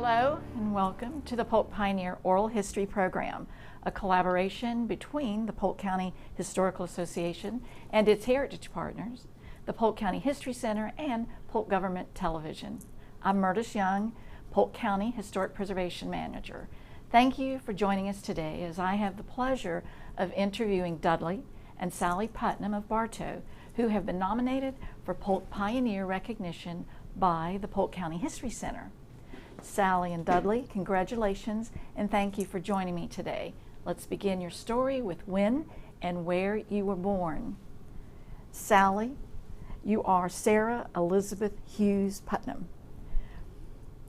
Hello and welcome to the Polk Pioneer Oral History Program, a collaboration between the Polk County Historical Association and its heritage partners, the Polk County History Center, and Polk Government Television. I'm Myrtis Young, Polk County Historic Preservation Manager. Thank you for joining us today as I have the pleasure of interviewing Dudley and Sally Putnam of Bartow, who have been nominated for Polk Pioneer recognition by the Polk County History Center. Sally and Dudley, congratulations and thank you for joining me today. Let's begin your story with when and where you were born. Sally, you are Sarah Elizabeth Hughes Putnam.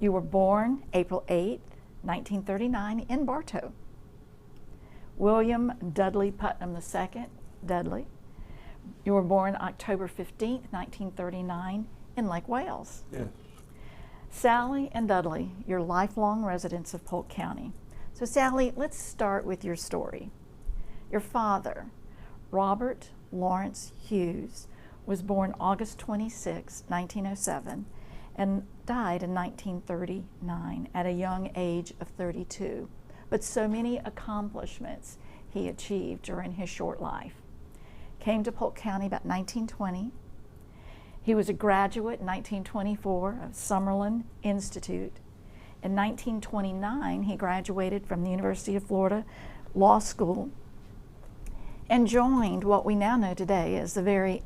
You were born April 8, 1939 in Bartow. William Dudley Putnam II, Dudley, you were born October 15, 1939 in Lake Wales. Yes. Sally and Dudley, you're lifelong residents of Polk County. So Sally, let's start with your story. Your father, Robert Lawrence Hughes, was born August 26, 1907, and died in 1939 at a young age of 32. But so many accomplishments he achieved during his short life. Came to Polk County about 1920. He was a graduate in 1924 of Summerlin Institute. In 1929, he graduated from the University of Florida Law School and joined what we now know today as the very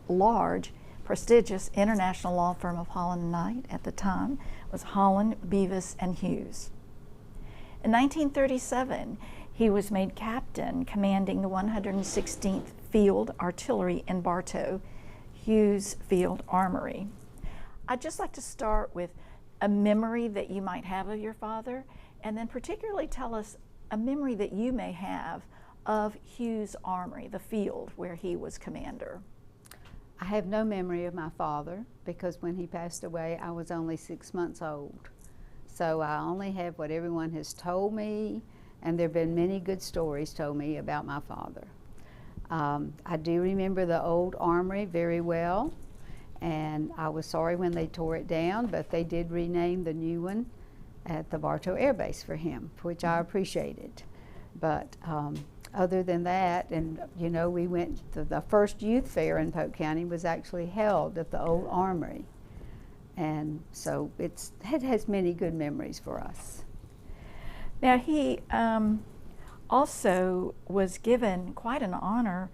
large, prestigious international law firm of Holland Knight. At the time was Holland, Beavis, and Hughes. In 1937, he was made captain commanding the 116th Field Artillery in Bartow, Hughes Field Armory. I'd just like to start with a memory that you might have of your father, and then particularly tell us a memory that you may have of Hughes Armory, the field where he was commander. I have no memory of my father because when he passed away, I was only 6 months old. So I only have what everyone has told me, and there have been many good stories told me about my father. I do remember the old armory very well, and I was sorry when they tore it down, but they did rename the new one at the Bartow Air Base for him, which I appreciated. But other than that, and you know, we went to the first youth fair in Polk County was actually held at the old armory. And so it has many good memories for us. Now he also was given quite an honor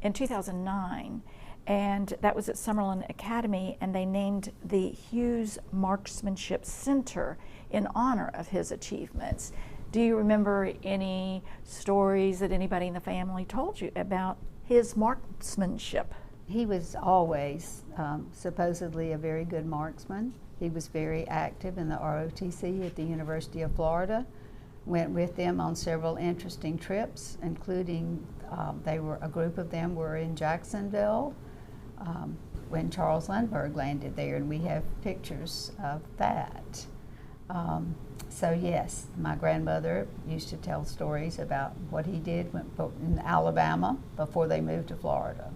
in 2009, and that was at Summerlin Academy, and they named the Hughes Marksmanship Center in honor of his achievements. Do you remember any stories that anybody in the family told you about his marksmanship? He was always supposedly a very good marksman. He was very active in the ROTC at the University of Florida. Went with them on several interesting trips, including a group of them were in Jacksonville when Charles Lindbergh landed there, and we have pictures of that. So yes, my grandmother used to tell stories about what he did in Alabama before they moved to Florida.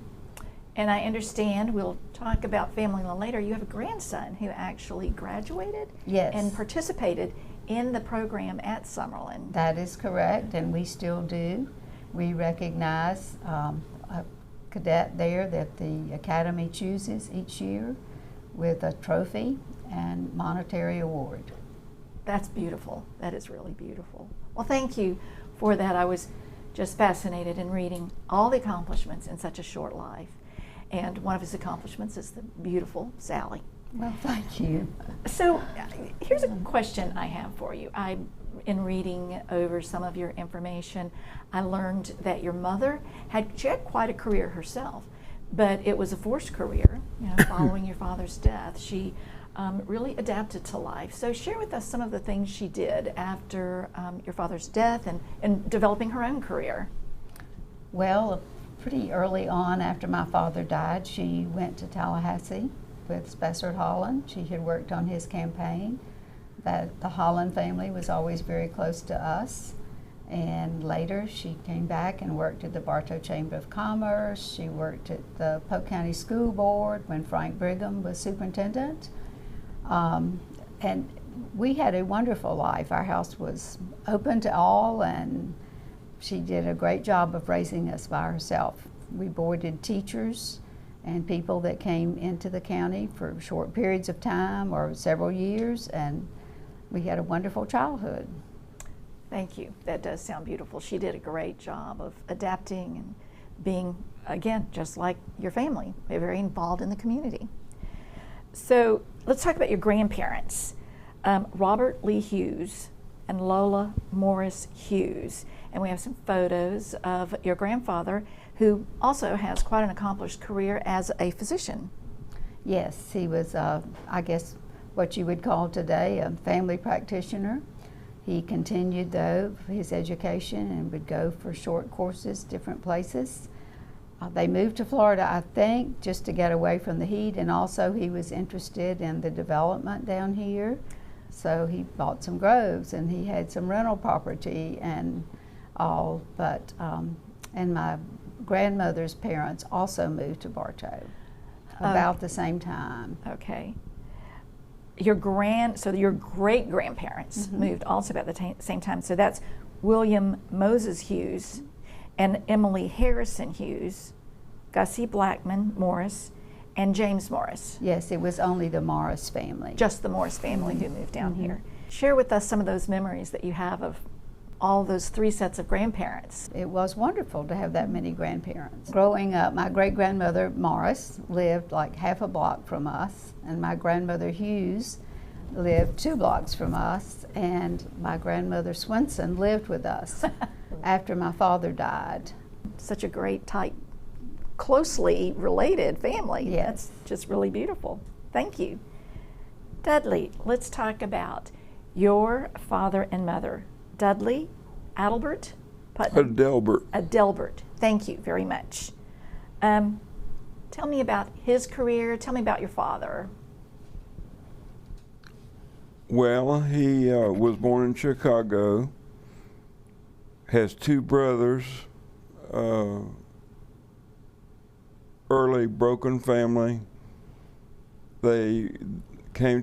And I understand, we'll talk about family a little later, you have a grandson who actually graduated. Yes. And participated in the program at Summerlin. That is correct, and we still do. We recognize a cadet there that the Academy chooses each year with a trophy and monetary award. That's beautiful. That is really beautiful. Well, thank you for that. I was just fascinated in reading all the accomplishments in such a short life. And one of his accomplishments is the beautiful Sally. Well, thank you. So here's a question I have for you. In reading over some of your information, I learned that your mother she had quite a career herself, but it was a forced career, you know, following your father's death. She really adapted to life. So share with us some of the things she did after your father's death and developing her own career. Well, pretty early on after my father died, she went to Tallahassee with Spessard Holland. She had worked on his campaign. That the Holland family was always very close to us. And later she came back and worked at the Bartow Chamber of Commerce. She worked at the Polk County School Board when Frank Brigham was superintendent. And we had a wonderful life. Our house was open to all, and she did a great job of raising us by herself. We boarded teachers and people that came into the county for short periods of time or several years, and we had a wonderful childhood. Thank you. That does sound beautiful. She did a great job of adapting and being, again, just like your family, very involved in the community. So let's talk about your grandparents, Robert Lee Hughes and Lola Morris Hughes. And we have some photos of your grandfather, who also has quite an accomplished career as a physician. Yes, he was, I guess, what you would call today a family practitioner. He continued, though, his education and would go for short courses, different places. They moved to Florida, I think, just to get away from the heat, and also he was interested in the development down here. So he bought some groves, and he had some rental property and all, but, and my grandmother's parents also moved to Bartow about the same time. Okay. So your great-grandparents moved also about the same time. So that's William Moses Hughes and Emily Harrison Hughes, Gussie Blackman Morris, and James Morris. Yes, it was only the Morris family. Just the Morris family who moved down here. Share with us some of those memories that you have of all those three sets of grandparents. It was wonderful to have that many grandparents. Growing up, my great-grandmother Morris lived like half a block from us, and my grandmother Hughes lived 2 blocks from us, and my grandmother Swinson lived with us after my father died. Such a great, tight, closely related family. Yes. That's just really beautiful. Thank you. Dudley, let's talk about your father and mother. Dudley Adelbert Putnam. Adelbert. Thank you very much. Tell me about his career. Tell me about your father. Well, he was born in Chicago, has 2 brothers, early broken family. They came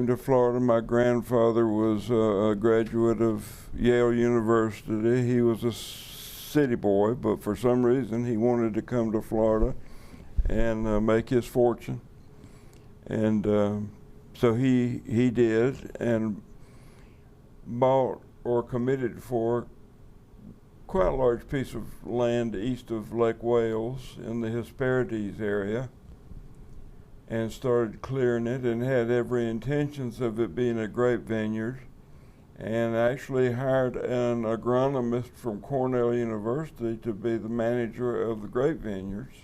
to Florida. My grandfather was a graduate of Yale University. He was a city boy, but for some reason he wanted to come to Florida and make his fortune. And so he did, and bought or committed for quite a large piece of land east of Lake Wales in the Hesperides area, and started clearing it, and had every intentions of it being a grape vineyard, and actually hired an agronomist from Cornell University to be the manager of the grape vineyards.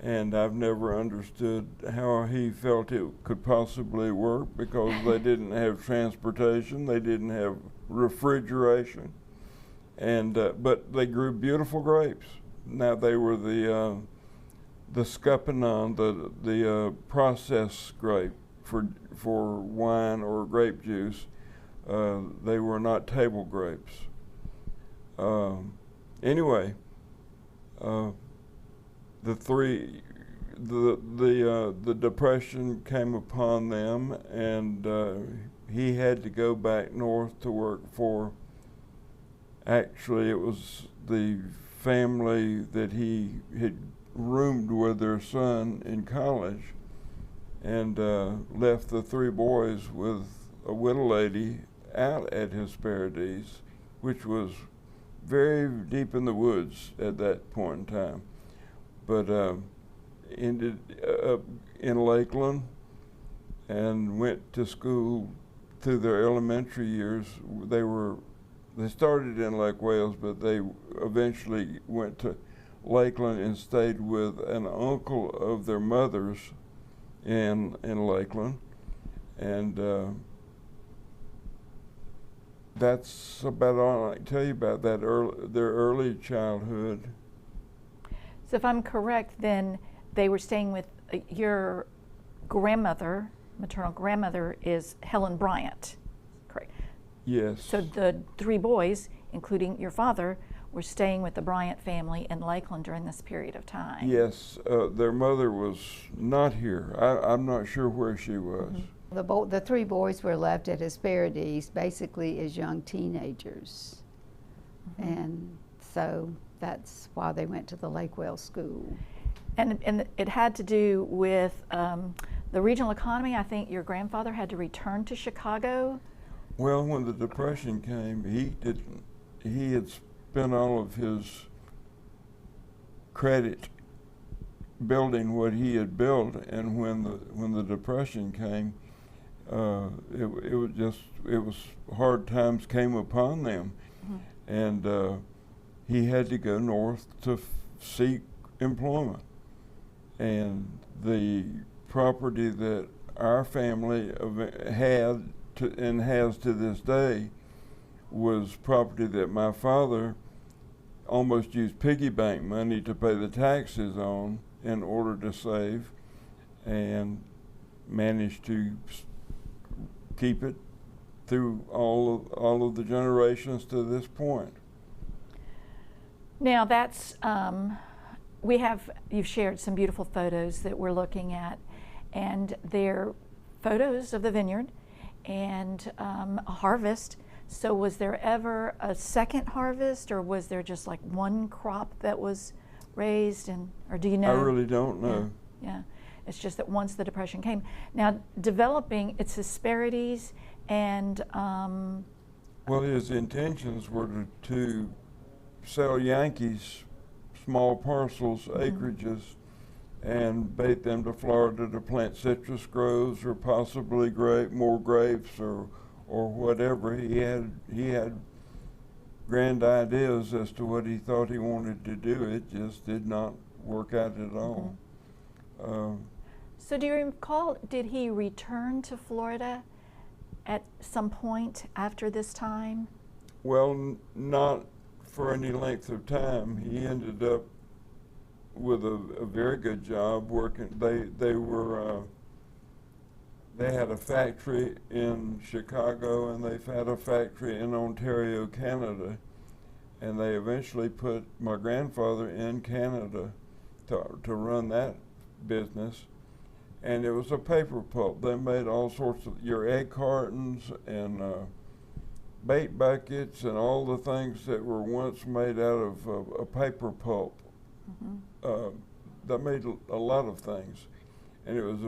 And I've never understood how he felt it could possibly work, because they didn't have transportation, they didn't have refrigeration, and but they grew beautiful grapes. Now they were the Scuppernong, the processed grape for wine or grape juice. They were not table grapes. Anyway. The Depression came upon them, and he had to go back north to work for, actually it was the family that he had roomed with their son in college, and left the 3 boys with a widow lady out at Hesperides, which was very deep in the woods at that point in time. But ended up in Lakeland and went to school through their elementary years. They started in Lake Wales, but they eventually went to Lakeland and stayed with an uncle of their mother's in Lakeland, and that's about all I can tell you about that their early childhood. So if I'm correct, then they were staying with your grandmother, maternal grandmother is Helen Bryant, correct? Yes. So the 3 boys, including your father, were staying with the Bryant family in Lakeland during this period of time. Yes, their mother was not here. I'm not sure where she was. the three boys were left at Hesperides basically as young teenagers. And so that's why they went to the Lakewell School. And it had to do with the regional economy. I think your grandfather had to return to Chicago. Well, when the Depression came, he had spent all of his credit building what he had built, and when the Depression came, it was hard times came upon them, and he had to go north to seek employment. And the property that our family had and has to this day was property that my father almost used piggy bank money to pay the taxes on in order to save, and managed to keep it through all of the generations to this point. Now that's you've shared some beautiful photos that we're looking at, and they're photos of the vineyard and a harvest. So was there ever a second harvest, or was there just like one crop that was raised, or do you know? I really don't know. Yeah. It's just that once the Depression came. Now developing, it's Hesperides, and well, his intentions were to sell Yankees small parcels, acreages, and bait them to Florida to plant citrus groves, or possibly more grapes, or whatever. He had grand ideas as to what he thought he wanted to do. It just did not work out at all. So do you recall, did he return to Florida at some point after this time? Well, not for any length of time. He ended up with a very good job working. They had a factory in Chicago, and they've had a factory in Ontario, Canada, and they eventually put my grandfather in Canada to run that business. And it was a paper pulp. They made all sorts of your egg cartons and bait buckets and all the things that were once made out of a paper pulp. That made a lot of things. And it was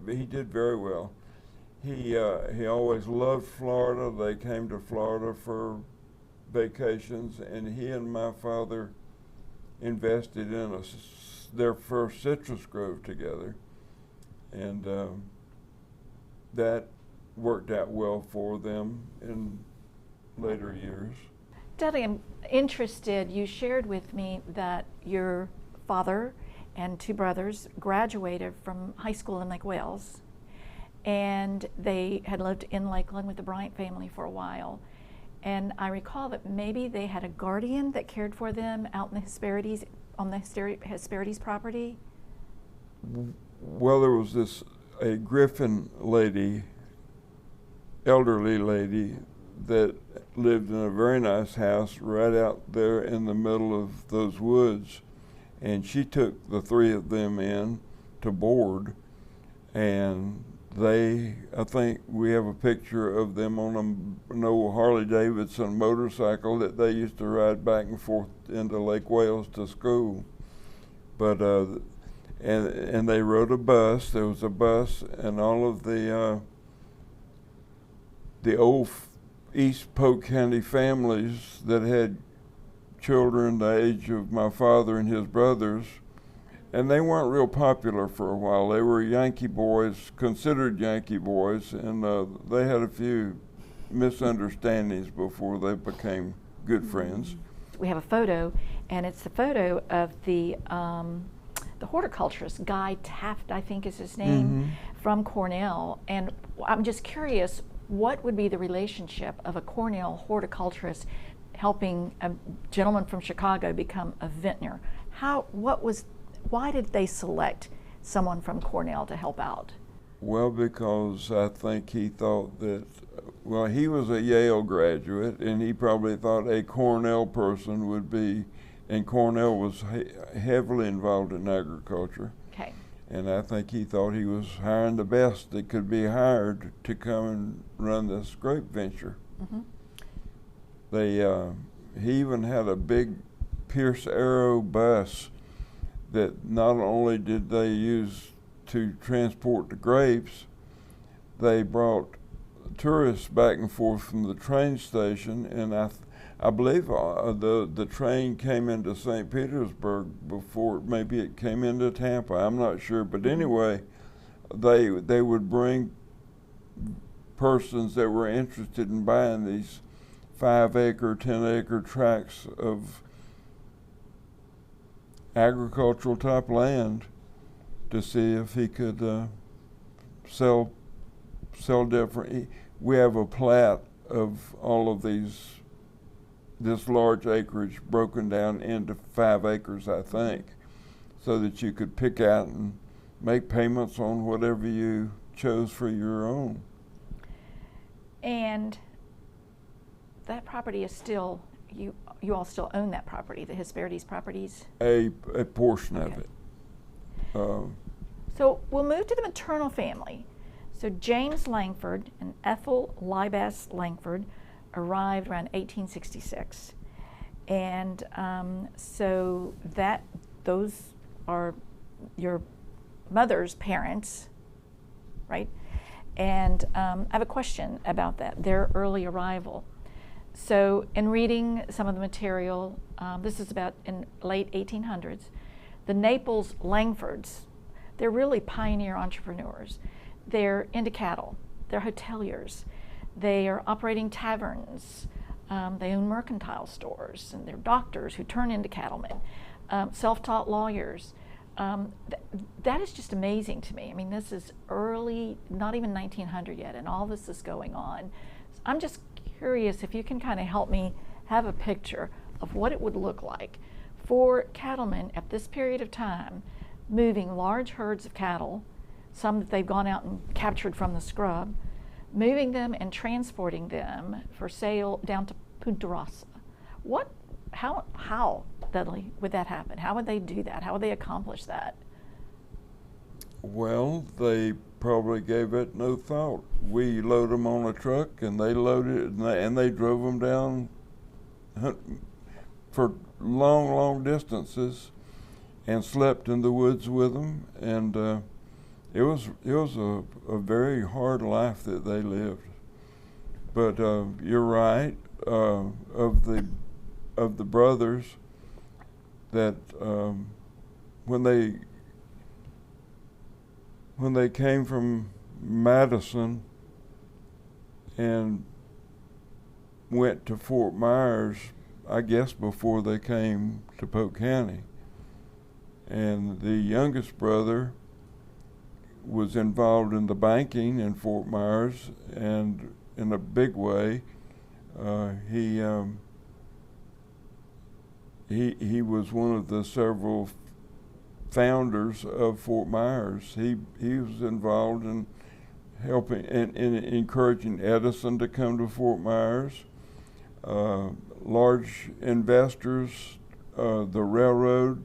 he did very well. He always loved Florida. They came to Florida for vacations, and he and my father invested in their first citrus grove together, and that worked out well for them in later years. Dudley, I'm interested, you shared with me that your father and two brothers graduated from high school in Lake Wales, and they had lived in Lakeland with the Bryant family for a while. And I recall that maybe they had a guardian that cared for them out in the Hesperides, on the Hesperides property. Well, there was a Griffin lady, elderly lady, that lived in a very nice house right out there in the middle of those woods. And she took the three of them in to board, and I think we have a picture of them on an old Harley Davidson motorcycle that they used to ride back and forth into Lake Wales to school. But and they rode a bus. There was a bus, and all of the old East Polk County families that had children the age of my father and his brothers, and they weren't real popular for a while. They were Yankee boys, considered Yankee boys, and they had a few misunderstandings before they became good friends. We have a photo, and it's the photo of the horticulturist, Guy Taft, I think is his name, from Cornell. And I'm just curious, what would be the relationship of a Cornell horticulturist helping a gentleman from Chicago become a vintner? Why did they select someone from Cornell to help out? Well, because I think he thought that, well, he was a Yale graduate, and he probably thought a Cornell person would be, and Cornell was heavily involved in agriculture. Okay. And I think he thought he was hiring the best that could be hired to come and run this grape venture. Mm-hmm. He even had a big Pierce Arrow bus that not only did they use to transport the grapes, they brought tourists back and forth from the train station, and I believe the train came into St. Petersburg before maybe it came into Tampa. I'm not sure, but anyway, they would bring persons that were interested in buying these 5-acre, 10-acre tracts of agricultural type land to see if he could sell different. We have a plat of all of this large acreage broken down into 5 acres, I think, so that you could pick out and make payments on whatever you chose for your own. And that property is still, you all still own that property, the Hesperides properties? A portion Okay. of it. So we'll move to the maternal family. So James Langford and Ethel Libass Langford arrived around 1866. And so those are your mother's parents, right? And I have a question about that, their early arrival. So in reading some of the material, this is about in late 1800s, the Naples Langfords, they're really pioneer entrepreneurs. They're into cattle, they're hoteliers, they are operating taverns, they own mercantile stores, and they're doctors who turn into cattlemen, self-taught lawyers. That is just amazing to me. I mean, this is early, not even 1900 yet, and all this is going on. So I'm just curious if you can kind of help me have a picture of what it would look like for cattlemen at this period of time, moving large herds of cattle, some that they've gone out and captured from the scrub, moving them and transporting them for sale down to Punta Rasa. How, Dudley, would that happen? How would they do that? How would they accomplish that? Well, they probably gave it no thought. We load them on a truck, and they loaded it, and they drove them down for long, long distances, and slept in the woods with them. And it was a very hard life that they lived. But you're right. Of the brothers, that when they came from Madison and went to Fort Myers, I guess before they came to Polk County, and the youngest brother was involved in the banking in Fort Myers, and in a big way. He was one of the several founders of Fort Myers. He was involved in helping and encouraging Edison to come to Fort Myers. Large investors, the railroad.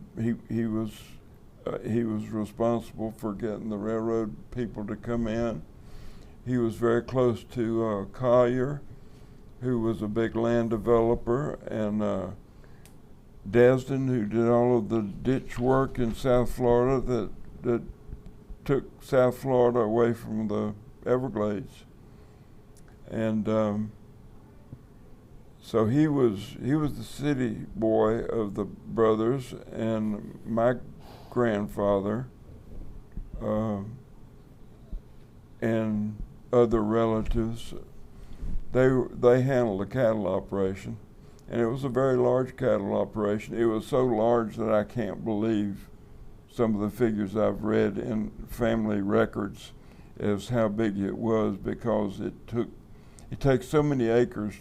He was responsible for getting the railroad people to come in. He was very close to Collier, who was a big land developer, and Desden, who did all of the ditch work in South Florida that took South Florida away from the Everglades. And so he was the city boy of the brothers, and my grandfather and other relatives, they handled the cattle operation. And it was a very large cattle operation. It was so large that I can't believe some of the figures I've read in family records as how big it was, because it takes so many acres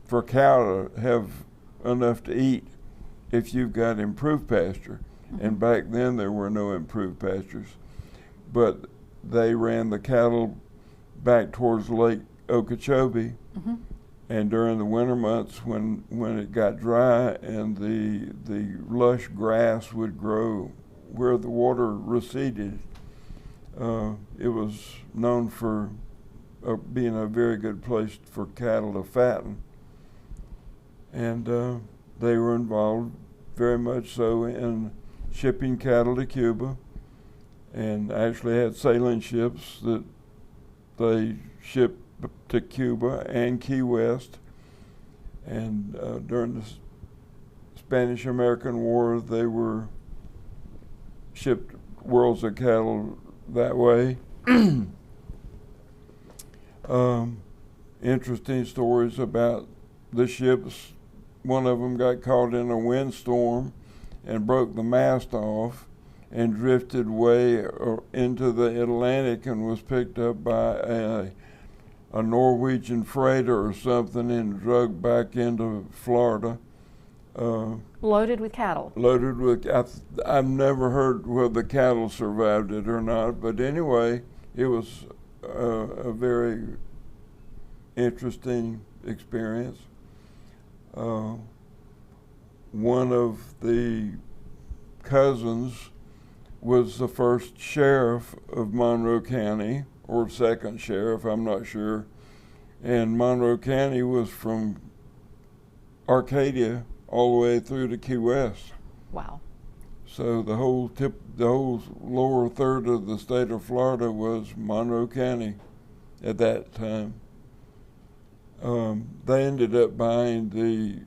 for a cow to have enough to eat if you've got improved pasture. Mm-hmm. And back then there were no improved pastures. But they ran the cattle back towards Lake Okeechobee. Mm-hmm. And during the winter months, when it got dry and the lush grass would grow where the water receded, It was known for being a very good place for cattle to fatten. And they were involved very much so in shipping cattle to Cuba, and actually had sailing ships that they shipped to Cuba and Key West. And during the Spanish-American War, they were shipped worlds of cattle that way. Interesting stories about the ships. One of them got caught in a windstorm and broke the mast off and drifted way into the Atlantic and was picked up by a Norwegian freighter or something and dragged back into Florida. Loaded with cattle. Loaded with, I've never heard whether the cattle survived it or not, but anyway, it was a very interesting experience. One of the cousins was the first sheriff of Monroe County, or second sheriff, I'm not sure. And Monroe County was from Arcadia all the way through to Key West. Wow. So the whole lower third of the state of Florida was Monroe County at that time. They ended up buying the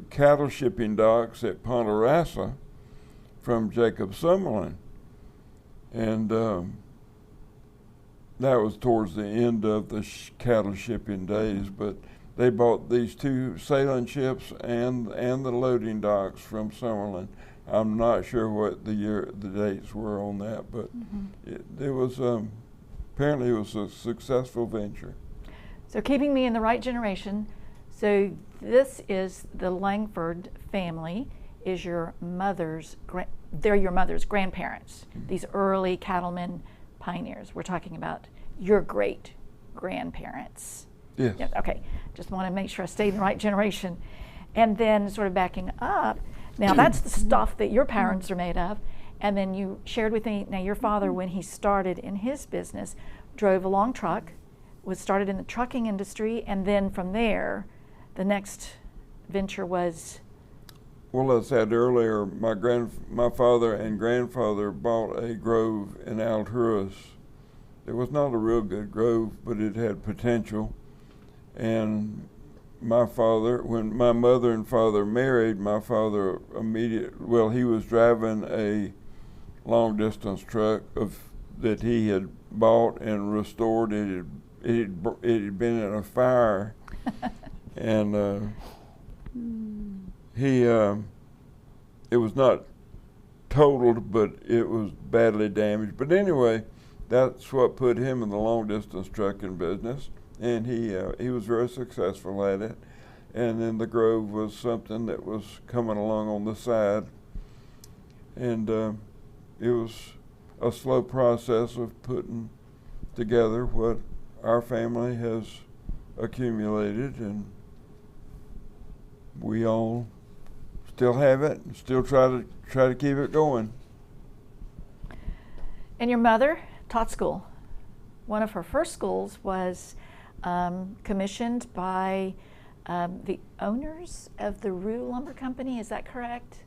cattle shipping docks at Ponderosa from Jacob Summerlin. And that was towards the end of the cattle shipping days, but they bought these two sailing ships and the loading docks from Summerlin. I'm not sure what the dates were on that, but it was apparently it was a successful venture. So keeping me in the right generation, so this is the Langford family, is your mother's, they're your mother's grandparents, these early cattlemen pioneers. We're talking about your great grandparents. Yes. Yeah, okay, just want to make sure I stayed in the right generation. And then sort of backing up, now that's the stuff that your parents are made of. And then you shared with me, now your father, when he started in his business, drove a long truck, was started in the trucking industry, and then from there, the next venture was? Well, as I said earlier, my father and grandfather bought a grove in Alturas. It was not a real good grove, but it had potential. And my father, when my mother and father married, my father he was driving a long distance truck that he had bought and restored. It had been in a fire, and it was not totaled, but it was badly damaged. But anyway, that's what put him in the long distance trucking business, and he was very successful at it. And then the grove was something that was coming along on the side, and it was a slow process of putting together what our family has accumulated, and we all still have it and still try to keep it going. And your mother taught school. One of her first schools was commissioned by the owners of the Rue Lumber Company. Is that correct?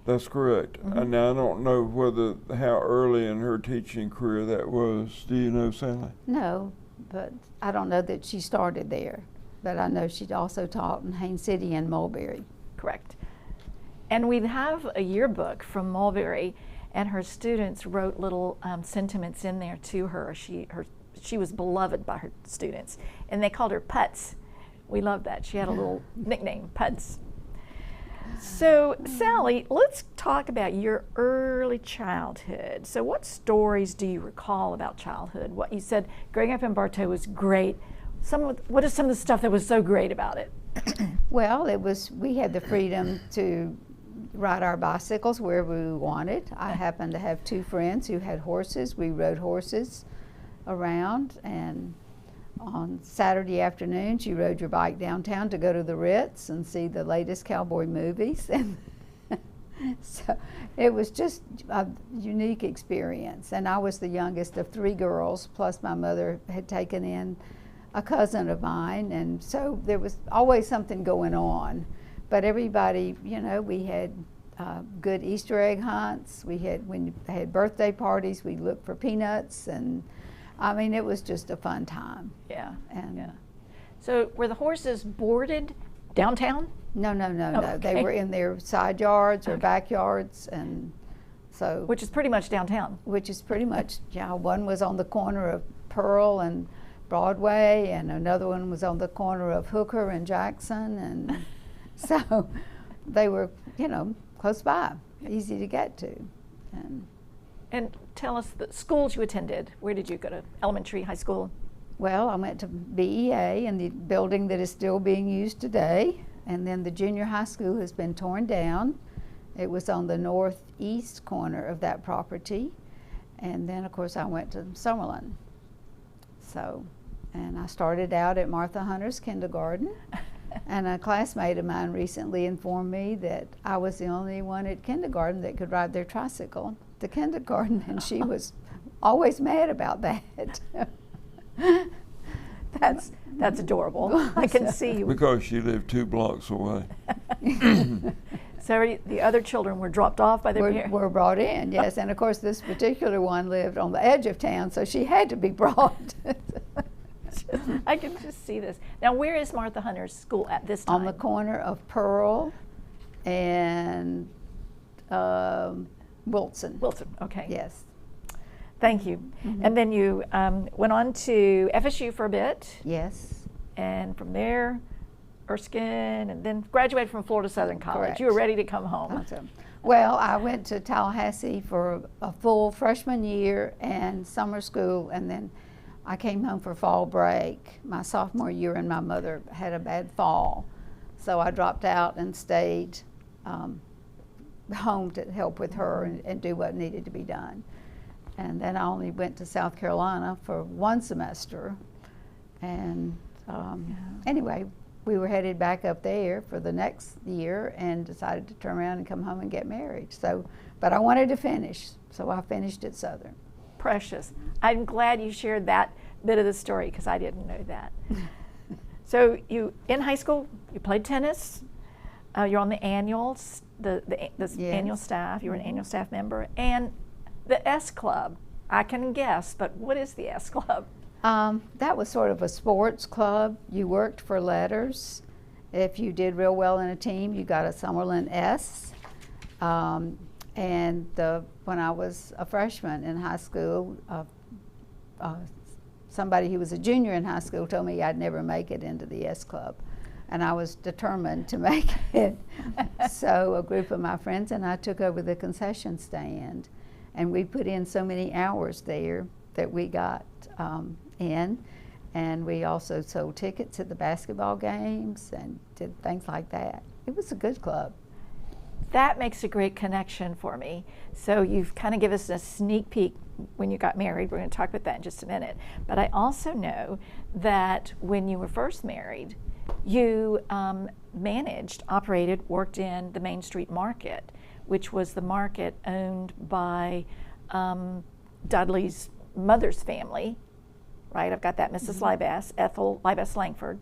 That's correct. Mm-hmm. Now I don't know how early in her teaching career that was. Do you know, Sally? No, but I don't know that she started there. But I know she also taught in Haines City and Mulberry. Correct. And we have a yearbook from Mulberry, and her students wrote little sentiments in there to her. She was beloved by her students, and they called her Putz. We love that. She had a little nickname, Putz. So, Sally, let's talk about your early childhood. So what stories do you recall about childhood? What you said, growing up in Bartow was great. What is some of the stuff that was so great about it? Well, we had the freedom to ride our bicycles wherever we wanted. I happened to have two friends who had horses. We rode horses around, and on Saturday afternoons you rode your bike downtown to go to the Ritz and see the latest cowboy movies. And So it was just a unique experience. And I was the youngest of 3 girls, plus my mother had taken in a cousin of mine, and so there was always something going on. But everybody, you know, we had good Easter egg hunts. When you had birthday parties, we looked for peanuts, and I mean, it was just a fun time. Yeah. And Yeah. So were the horses boarded downtown? no. Okay. They were in their side yards or backyards, and so Which is pretty much downtown. which is pretty much, yeah. One was on the corner of Pearl and Broadway, and another one was on the corner of Hooker and Jackson, and so they were, you know, close by, easy to get to. And tell us the schools you attended. Where did you go to? Elementary, high school? Well, I went to BEA in the building that is still being used today, and then the junior high school has been torn down. It was on the northeast corner of that property, and then of course I went to Summerlin. So, and I started out at Martha Hunter's kindergarten, and a classmate of mine recently informed me that I was the only one at kindergarten that could ride their tricycle to kindergarten, and she was always mad about that. That's adorable. I can see you. Because she lived 2 blocks away. So the other children were dropped off by their parents? Were brought in, yes. And of course this particular one lived on the edge of town, so she had to be brought. I can just see this. Now, where is Martha Hunter's school at this time? On the corner of Pearl and Wilson. Wilson, okay. Yes. Thank you. Mm-hmm. And then you went on to FSU for a bit, Yes. and from there, Erskine, and then graduated from Florida Southern College. Correct. You were ready to come home. Awesome. Well, I went to Tallahassee for a full freshman year and summer school, and then I came home for fall break my sophomore year, and my mother had a bad fall. So I dropped out and stayed home to help with her and do what needed to be done. And then I only went to South Carolina for 1 semester. And anyway, we were headed back up there for the next year and decided to turn around and come home and get married. So, but I wanted to finish, so I finished at Southern. Precious. I'm glad you shared that bit of the story because I didn't know that. So you, in high school, you played tennis. You're on the annuals, the Yes. annual staff. You were an annual staff member. And the S Club, I can guess, but what is the S Club? That was sort of a sports club. You worked for letters. If you did real well in a team, you got a Summerlin S. And when I was a freshman in high school, somebody who was a junior in high school told me I'd never make it into the S Club. And I was determined to make it. So a group of my friends and I took over the concession stand. And we put in so many hours there that we got in. And we also sold tickets at the basketball games and did things like that. It was a good club. That makes a great connection for me. So you've kind of given us a sneak peek when you got married. We're going to talk about that in just a minute. But I also know that when you were first married, you managed, operated, worked in the Main Street Market, which was the market owned by Dudley's mother's family, right? I've got that, Mrs. Libass, Ethel Libass Langford.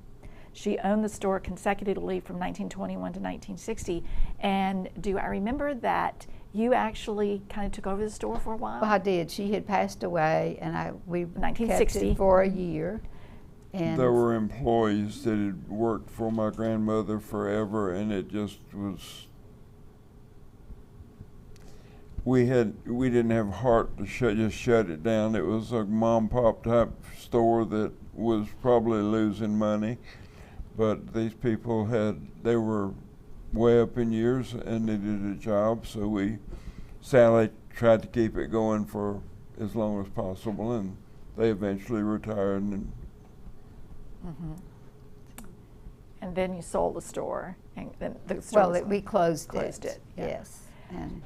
She owned the store consecutively from 1921 to 1960. And do I remember that you actually kind of took over the store for a while? Well, I did. She had passed away, and we kept 1960. it for a year. And There were employees that had worked for my grandmother forever, and it just was. We didn't have heart to just shut it down. It was a mom pop type store that was probably losing money, but these people they were way up in years and they did a job. So Sally tried to keep it going for as long as possible, and they eventually retired. And And then you sold the store, and then the store well, we closed it. Yes. And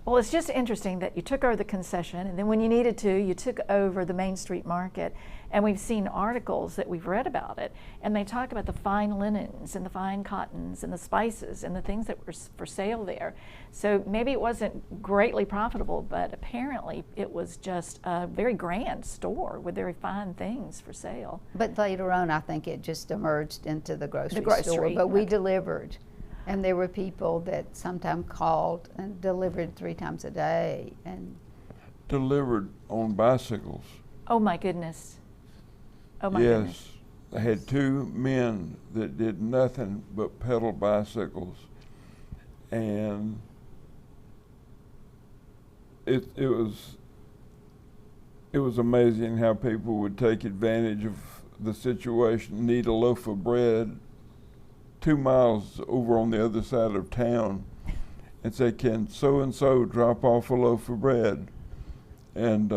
Well, it's just interesting that you took over the concession, and then when you needed to, you took over the Main Street Market. And we've seen articles that we've read about it, and they talk about the fine linens and the fine cottons and the spices and the things that were for sale there. So maybe it wasn't greatly profitable, but apparently it was just a very grand store with very fine things for sale. But later on, I think it just emerged into the grocery store. grocery, But we right. delivered. And there were people that sometimes called and delivered 3 times a day. And Delivered on bicycles. Oh my goodness. Oh my Yes. goodness. I had 2 men that did nothing but pedal bicycles. And it was amazing how people would take advantage of the situation, need a loaf of bread 2 miles over on the other side of town, and say, can so-and-so drop off a loaf of bread? And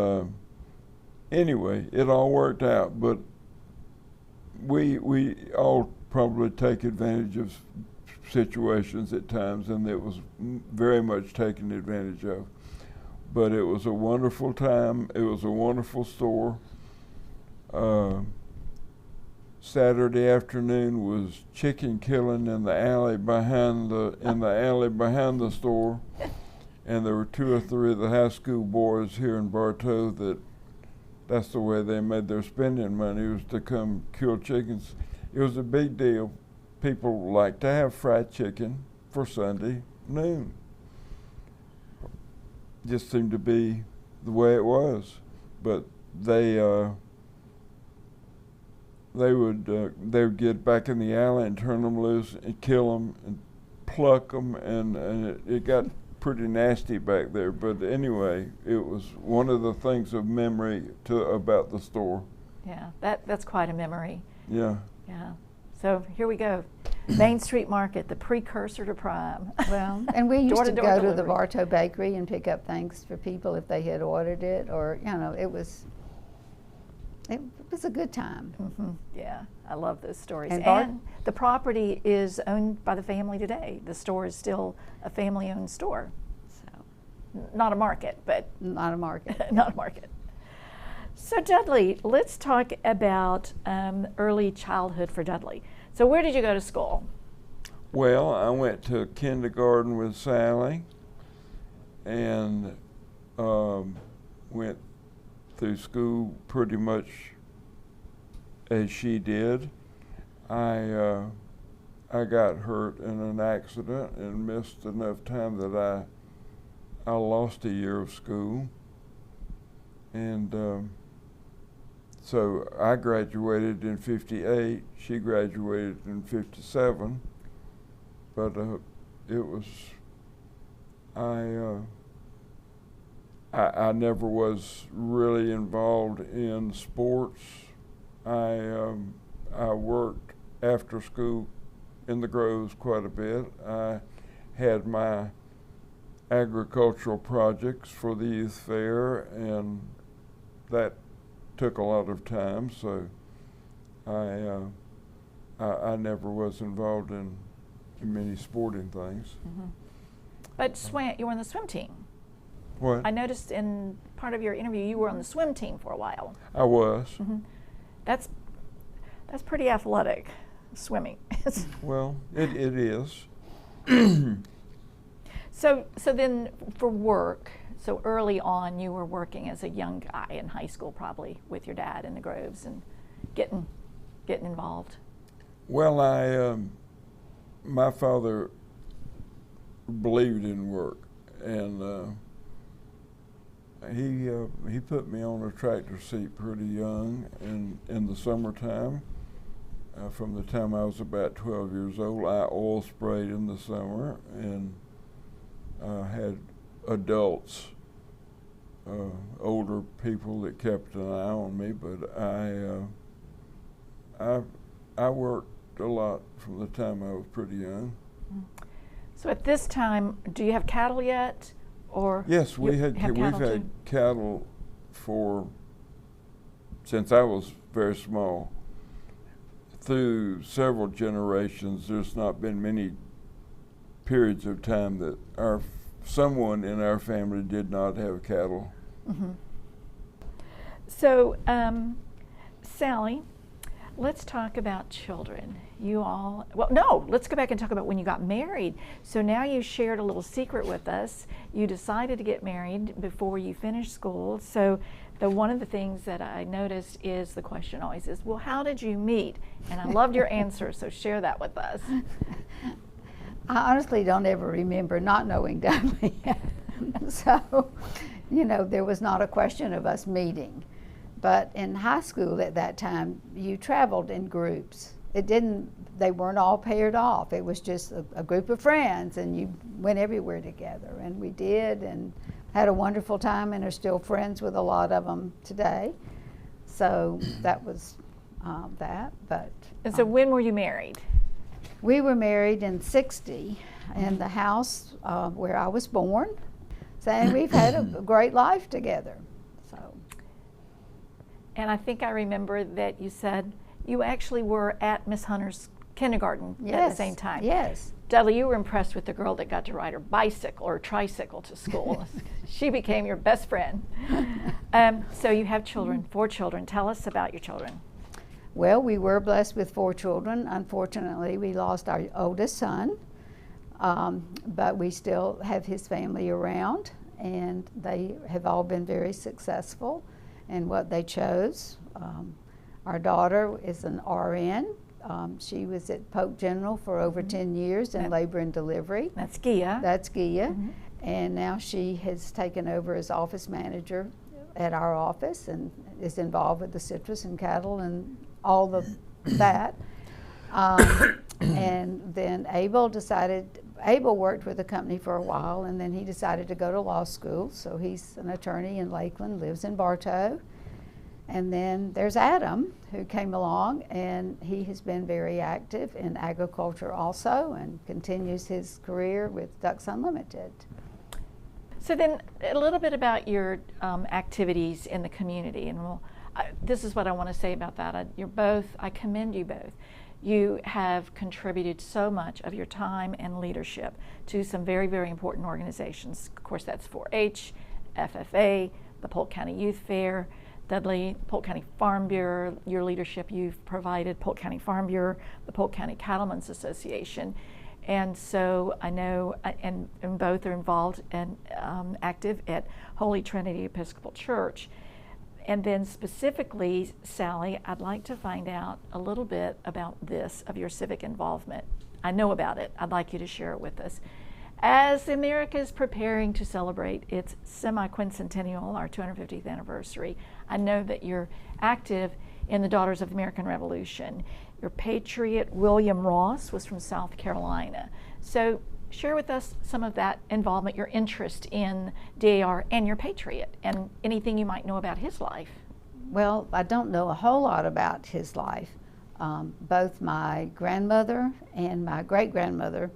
anyway, it all worked out, but we all probably take advantage of situations at times, and it was very much taken advantage of. But it was a wonderful time. It was a wonderful store. Saturday afternoon was chicken killing in the alley behind the store, and there were 2 or 3 of the high school boys here in Bartow that's the way they made their spending money, was to come kill chickens. It was a big deal. People like to have fried chicken for Sunday noon. Just seemed to be the way it was, but they would get back in the alley and turn them loose and kill them and pluck them, and it got pretty nasty back there. But anyway, it was one of the things of memory about the store. Yeah, that's quite a memory. Yeah. Yeah. So here we go. Main Street Market, the precursor to Prime. well, and we used to Door-to-door go to the delivery. Bartow Bakery and pick up things for people if they had ordered it, or it was a good time. Mm-hmm. Yeah, I love those stories. And And the property is owned by the family today. The store is still a family-owned store. So Not a market, but not a market. not a market. So Dudley, let's talk about early childhood for Dudley. So where did you go to school? Well, I went to kindergarten with Sally, and went through school pretty much as she did. I got hurt in an accident and missed enough time that I lost a year of school, and so I graduated in '58. She graduated in '57, but it was I never was really involved in sports. I worked after school in the groves quite a bit. I had my agricultural projects for the youth fair, and that took a lot of time, so I never was involved in many sporting things. Mm-hmm. But you were on the swim team. What? I noticed in part of your interview you were on the swim team for a while. I was. Mm-hmm. That's pretty athletic, swimming. Well, it is. So then for work, so early on you were working as a young guy in high school probably with your dad in the groves and getting involved. Well, my father believed in work, and he put me on a tractor seat pretty young in the summertime. From the time I was about 12 years old, I oil sprayed in the summer, and had adults, older people that kept an eye on me, but I worked a lot from the time I was pretty young. So at this time, do you have cattle yet, or Yes, we've had cattle since I was very small. Through several generations, there's not been many periods of time that our someone in our family did not have cattle. Mm-hmm. So, Sally, let's talk about children. Let's go back and talk about when you got married. So now you shared a little secret with us. You decided to get married before you finished school. So one of the things that I noticed is the question always is, well, how did you meet? And I loved your answer, so share that with us. I honestly don't ever remember not knowing Dudley. So, there was not a question of us meeting. But in high school at that time, you traveled in groups. They weren't all paired off. It was just a group of friends, and you went everywhere together. And we did, and had a wonderful time, and are still friends with a lot of them today. So that was that. But and so when were you married? We were married in '60 in the house where I was born. So, and we've had a great life together. And I think I remember that you said you actually were at Miss Hunter's kindergarten at the same time. Yes. Dudley, you were impressed with the girl that got to ride her bicycle or tricycle to school. She became your best friend. So you have children, 4 children. Tell us about your children. Well, we were blessed with 4 children. Unfortunately, we lost our oldest son, but we still have his family around, and they have all been very successful in what they chose. Our daughter is an RN. She was at Polk General for over 10 years in labor and delivery. That's Gia. That's Gia. Mm-hmm. And now she has taken over as office manager at our office and is involved with the citrus and cattle and all of that. And then Abel worked with the company for a while, and then he decided to go to law school. So he's an attorney in Lakeland, lives in Bartow. And then there's Adam, who came along, and he has been very active in agriculture also, and continues his career with Ducks Unlimited. So then a little bit about your activities in the community. And this is what I want to say about that. I commend you both. You have contributed so much of your time and leadership to some very, very important organizations. Of course, that's 4-H, FFA, the Polk County Youth Fair, Dudley, Polk County Farm Bureau, your leadership you've provided, Polk County Farm Bureau, the Polk County Cattlemen's Association. And so I know, and both are involved and active at Holy Trinity Episcopal Church. And then specifically, Sally, I'd like to find out a little bit about this, of your civic involvement. I know about it. I'd like you to share it with us. As America is preparing to celebrate its semi-quincentennial, our 250th anniversary, I know that you're active in the Daughters of the American Revolution. Your patriot, William Ross, was from South Carolina. So share with us some of that involvement, your interest in DAR and your patriot, and anything you might know about his life. Well, I don't know a whole lot about his life. Both my grandmother and my great-grandmother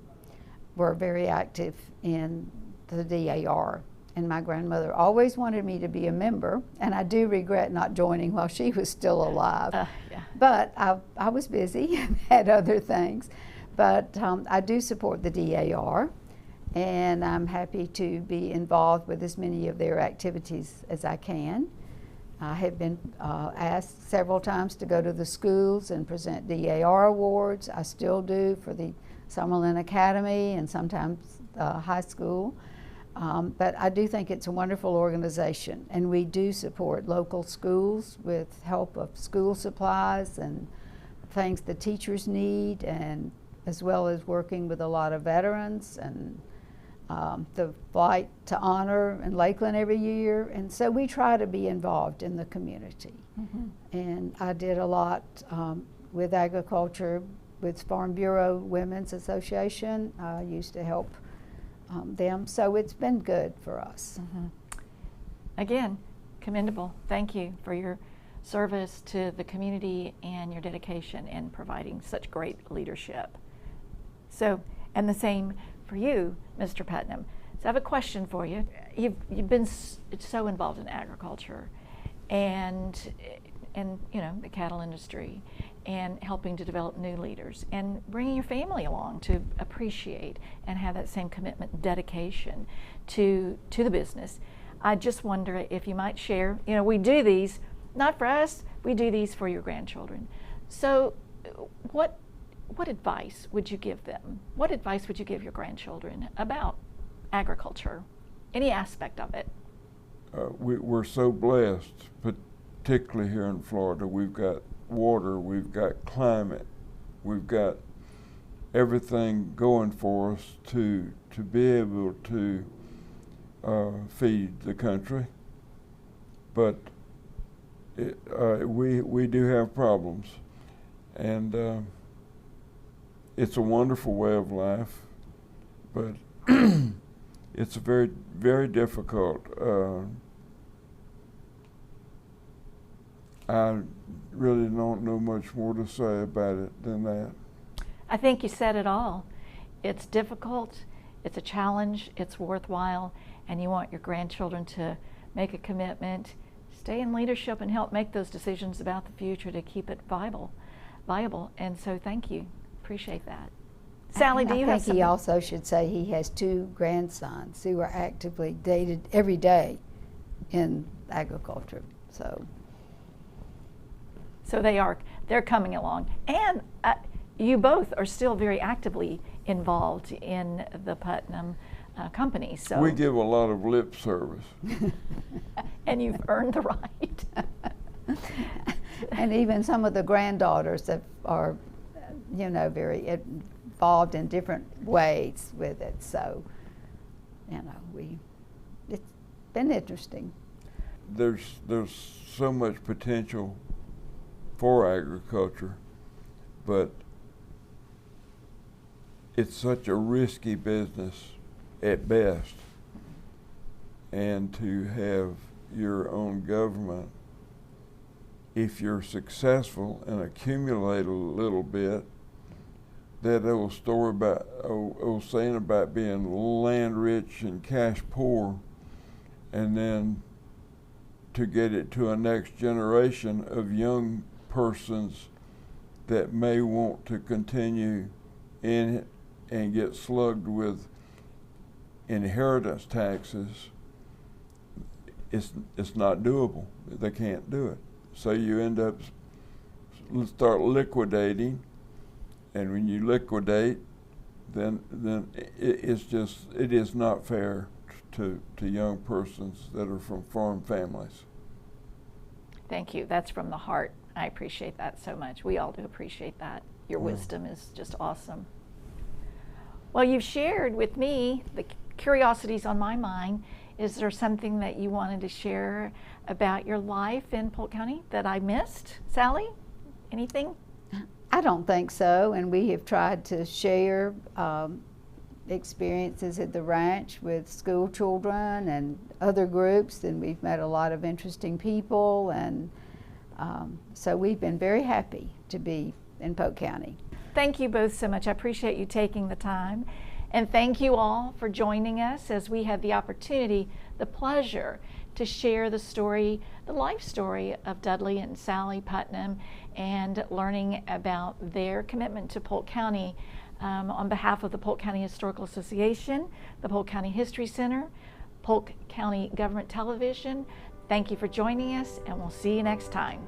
were very active in the DAR. And my grandmother always wanted me to be a member, and I do regret not joining while she was still alive. Yeah. But I was busy and had other things. But I do support the DAR, and I'm happy to be involved with as many of their activities as I can. I have been asked several times to go to the schools and present DAR awards. I still do for the Summerlin Academy and sometimes high school. But I do think it's a wonderful organization, and we do support local schools with help of school supplies and things the teachers need, and as well as working with a lot of veterans and the Flight to Honor in Lakeland every year. And so we try to be involved in the community. Mm-hmm. And I did a lot with agriculture with Farm Bureau Women's Association. I used to help them. So it's been good for us. Mm-hmm. Again, commendable. Thank you for your service to the community and your dedication in providing such great leadership. So, and the same for you, Mr. Putnam. So I have a question for you. You've been so involved in agriculture and the cattle industry, and helping to develop new leaders, and bringing your family along to appreciate and have that same commitment and dedication to the business. I just wonder if you might share, we do these, not for us, we do these for your grandchildren. So what advice would you give them? What advice would you give your grandchildren about agriculture, any aspect of it? We're so blessed, particularly here in Florida. We've got water, we've got climate, we've got everything going for us to be able to feed the country. But we do have problems, and it's a wonderful way of life, but it's very, very difficult. I really don't know much more to say about it than that. I think you said it all. It's difficult, it's a challenge, it's worthwhile, and you want your grandchildren to make a commitment, stay in leadership, and help make those decisions about the future to keep it viable. And so thank you. Appreciate that. Sally, do you have something? I think he also should say he has 2 grandsons who are actively dated every day in agriculture. So they're coming along. And you both are still very actively involved in the Putnam company. So we give a lot of lip service. And you've earned the right. And even some of the granddaughters that are, very involved in different ways with it. So, it's been interesting. There's so much potential for agriculture, but it's such a risky business at best. And to have your own government, if you're successful and accumulate a little bit, that old saying about being land rich and cash poor, and then to get it to a next generation of young persons that may want to continue in it and get slugged with inheritance taxes, it's not doable. They can't do it. So you end up start liquidating, and when you liquidate, then it is not fair to young persons that are from farm families. Thank you. That's from the heart. I appreciate that so much. We all do appreciate that. Your wisdom is just awesome. Well, you've shared with me the curiosities on my mind. Is there something that you wanted to share about your life in Polk County that I missed? Sally, anything? I don't think so, and we have tried to share experiences at the ranch with school children and other groups, and we've met a lot of interesting people, and so we've been very happy to be in Polk County. Thank you both so much. I appreciate you taking the time. And thank you all for joining us as we had the opportunity, the pleasure, to share the story, the life story of Dudley and Sally Putnam, and learning about their commitment to Polk County on behalf of the Polk County Historical Association, the Polk County History Center, Polk County Government Television. Thank you for joining us, and we'll see you next time.